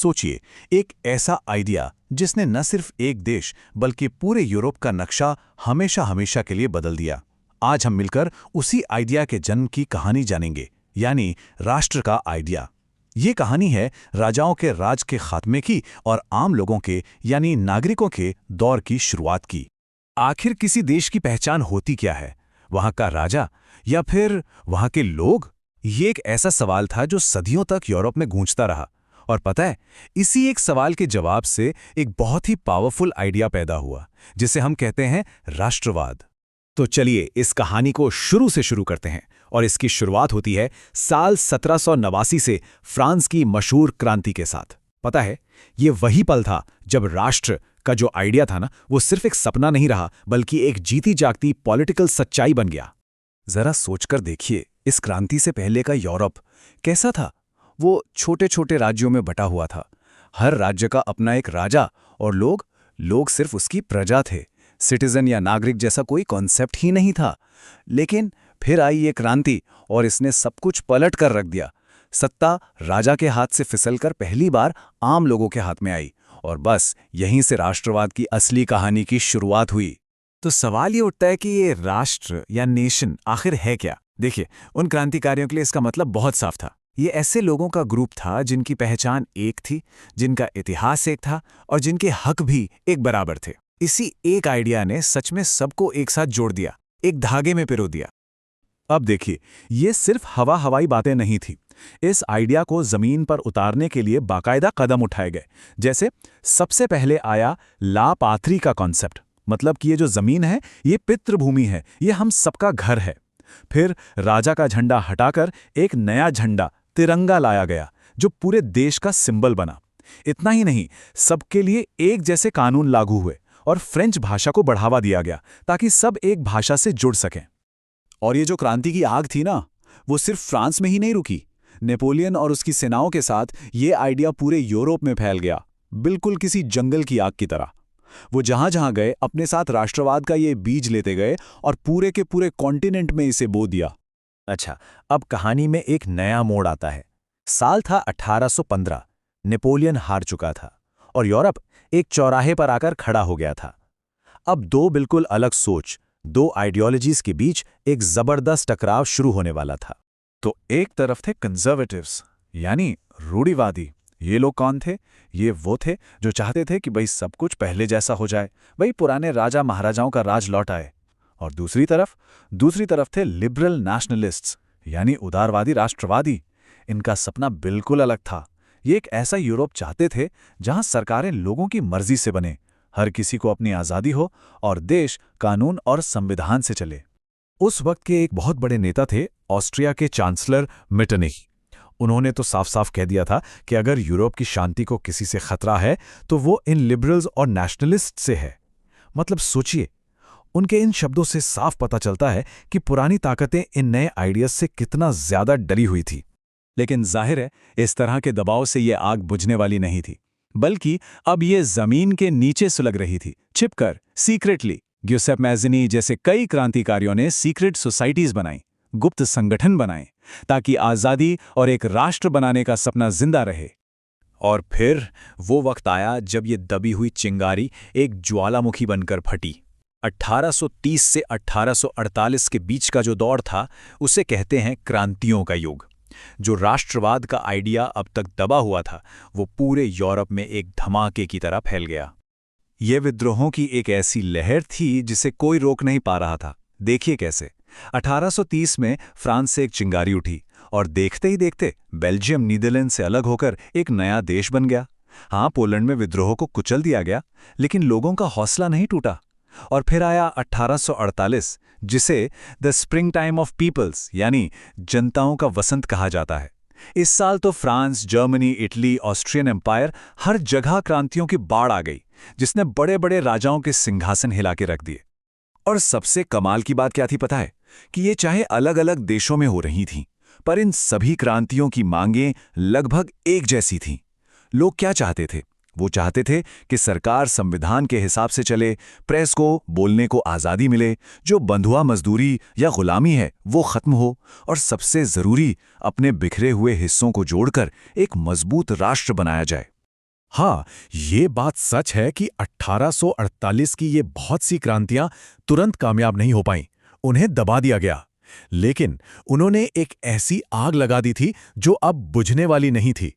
सोचिए, एक ऐसा आइडिया जिसने न सिर्फ एक देश बल्कि पूरे यूरोप का नक्शा हमेशा हमेशा के लिए बदल दिया। आज हम मिलकर उसी आइडिया के जन्म की कहानी जानेंगे, यानी राष्ट्र का आइडिया। ये कहानी है राजाओं के राज के खात्मे की और आम लोगों के यानी नागरिकों के दौर की शुरुआत की। आखिर किसी देश की पहचान होती क्या है? वहां का राजा या फिर वहां के लोग? ये एक ऐसा सवाल था जो सदियों तक यूरोप में गूंजता रहा। और पता है, इसी एक सवाल के जवाब से एक बहुत ही पावरफुल आइडिया पैदा हुआ, जिसे हम कहते हैं राष्ट्रवाद। तो चलिए इस कहानी को शुरू से शुरू करते हैं। और इसकी शुरुआत होती है साल 1789 से फ्रांस की मशहूर क्रांति के साथ। पता है, ये वही पल था जब राष्ट्र का जो आइडिया था ना, वो सिर्फ एक सपना नहीं रहा बल्कि एक जीती जागती पॉलिटिकल सच्चाई बन गया। जरा सोचकर देखिए, इस क्रांति से पहले का यूरोप कैसा था? वो छोटे छोटे राज्यों में बटा हुआ था। हर राज्य का अपना एक राजा और लोग सिर्फ उसकी प्रजा थे। सिटीजन या नागरिक जैसा कोई कॉन्सेप्ट ही नहीं था। लेकिन फिर आई ये क्रांति और इसने सब कुछ पलट कर रख दिया। सत्ता राजा के हाथ से फिसलकर पहली बार आम लोगों के हाथ में आई, और बस यहीं से राष्ट्रवाद की असली कहानी की शुरुआत हुई। तो सवाल ये उठता है कि ये राष्ट्र या नेशन आखिर है क्या? देखिए, उन क्रांतिकारियों के लिए इसका मतलब बहुत साफ था। ये ऐसे लोगों का ग्रुप था जिनकी पहचान एक थी, जिनका इतिहास एक था और जिनके हक भी एक बराबर थे। इसी एक आइडिया ने सच में सबको एक साथ जोड़ दिया, एक धागे में पिरो दिया। अब देखिए, ये सिर्फ हवाई बातें नहीं थी। इस आइडिया को जमीन पर उतारने के लिए बाकायदा कदम उठाए गए। जैसे सबसे पहले आया ला पात्री का कॉन्सेप्ट, मतलब कि ये जो जमीन है ये पितृभूमि है, ये हम सबका घर है। फिर राजा का झंडा हटाकर एक नया झंडा तिरंगा लाया गया, जो पूरे देश का सिंबल बना। इतना ही नहीं, सबके लिए एक जैसे कानून लागू हुए और फ्रेंच भाषा को बढ़ावा दिया गया ताकि सब एक भाषा से जुड़ सकें। और ये जो क्रांति की आग थी ना, वो सिर्फ फ्रांस में ही नहीं रुकी। नेपोलियन और उसकी सेनाओं के साथ ये आइडिया पूरे यूरोप में फैल गया, बिल्कुल किसी जंगल की आग की तरह। वो जहां जहां गए अपने साथ राष्ट्रवाद का ये बीज लेते गए और पूरे के पूरे कॉन्टिनेंट में इसे बो दिया। अच्छा, अब कहानी में एक नया मोड़ आता है। साल था 1815। नेपोलियन हार चुका था और यूरोप एक चौराहे पर आकर खड़ा हो गया था। अब दो बिल्कुल अलग सोच, दो आइडियोलॉजीज के बीच एक जबरदस्त टकराव शुरू होने वाला था। तो एक तरफ थे कंजर्वेटिव्स यानी रूढ़िवादी। ये लोग कौन थे? ये वो थे जो चाहते थे कि भाई सब कुछ पहले जैसा हो जाए, भाई पुराने राजा महाराजाओं का राज लौट आए। और दूसरी तरफ थे लिबरल नेशनलिस्ट्स यानी उदारवादी राष्ट्रवादी। इनका सपना बिल्कुल अलग था। ये एक ऐसा यूरोप चाहते थे जहां सरकारें लोगों की मर्जी से बने, हर किसी को अपनी आज़ादी हो और देश कानून और संविधान से चले। उस वक्त के एक बहुत बड़े नेता थे ऑस्ट्रिया के चांसलर मेटरनिच। उन्होंने तो साफ साफ कह दिया था कि अगर यूरोप की शांति को किसी से खतरा है तो वो इन लिबरल्स और नेशनलिस्ट से है। मतलब सोचिए, उनके इन शब्दों से साफ पता चलता है कि पुरानी ताकतें इन नए आइडियाज से कितना ज्यादा डरी हुई थी। लेकिन जाहिर है, इस तरह के दबाव से ये आग बुझने वाली नहीं थी, बल्कि अब ये जमीन के नीचे सुलग रही थी, छिपकर, सीक्रेटली। ग्यूसेप मैज़िनी जैसे कई क्रांतिकारियों ने सीक्रेट सोसाइटीज बनाई, गुप्त संगठन बनाए, ताकि आज़ादी और एक राष्ट्र बनाने का सपना जिंदा रहे। और फिर वो वक्त आया जब ये दबी हुई चिंगारी एक ज्वालामुखी बनकर फटी। 1830 से 1848 के बीच का जो दौर था, उसे कहते हैं क्रांतियों का युग। जो राष्ट्रवाद का आइडिया अब तक दबा हुआ था, वो पूरे यूरोप में एक धमाके की तरह फैल गया। ये विद्रोहों की एक ऐसी लहर थी जिसे कोई रोक नहीं पा रहा था। देखिए कैसे 1830 में फ्रांस से एक चिंगारी उठी और देखते ही देखते बेल्जियम नीदरलैंड से अलग होकर एक नया देश बन गया। हाँ, पोलैंड में विद्रोह को कुचल दिया गया, लेकिन लोगों का हौसला नहीं टूटा। और फिर आया 1848, जिसे the spring time of peoples यानी जनताओं का वसंत कहा जाता है। इस साल तो France, Germany, Italy, Austrian empire, हर जगह क्रांतियों की बाढ़ आ गई, जिसने बड़े बड़े राजाओं के सिंहासन हिला के रख दिए। और सबसे कमाल की बात क्या थी पता है? कि ये चाहे अलग अलग देशों में हो रही थीं, पर इन सभी क्रांतियों की मांगें लगभग एक जैसी थीं। लोग क्या चाहते थे? वो चाहते थे कि सरकार संविधान के हिसाब से चले, प्रेस को बोलने को आज़ादी मिले, जो बंधुआ मजदूरी या गुलामी है वो खत्म हो, और सबसे ज़रूरी, अपने बिखरे हुए हिस्सों को जोड़कर एक मजबूत राष्ट्र बनाया जाए। हाँ, ये बात सच है कि 1848 की ये बहुत सी क्रांतियां तुरंत कामयाब नहीं हो पाईं, उन्हें दबा दिया गया। लेकिन उन्होंने एक ऐसी आग लगा दी थी जो अब बुझने वाली नहीं थी।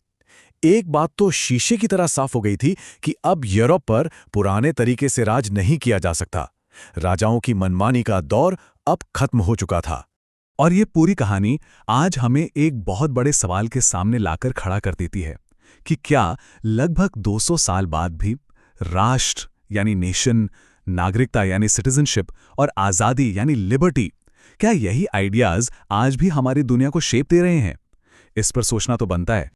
एक बात तो शीशे की तरह साफ हो गई थी कि अब यूरोप पर पुराने तरीके से राज नहीं किया जा सकता। राजाओं की मनमानी का दौर अब खत्म हो चुका था। और ये पूरी कहानी आज हमें एक बहुत बड़े सवाल के सामने लाकर खड़ा कर देती है कि क्या लगभग 200 साल बाद भी राष्ट्र यानी नेशन, नागरिकता यानी सिटीजनशिप और आज़ादी यानी लिबर्टी, क्या यही आइडियाज आज भी हमारी दुनिया को शेप दे रहे हैं? इस पर सोचना तो बनता है।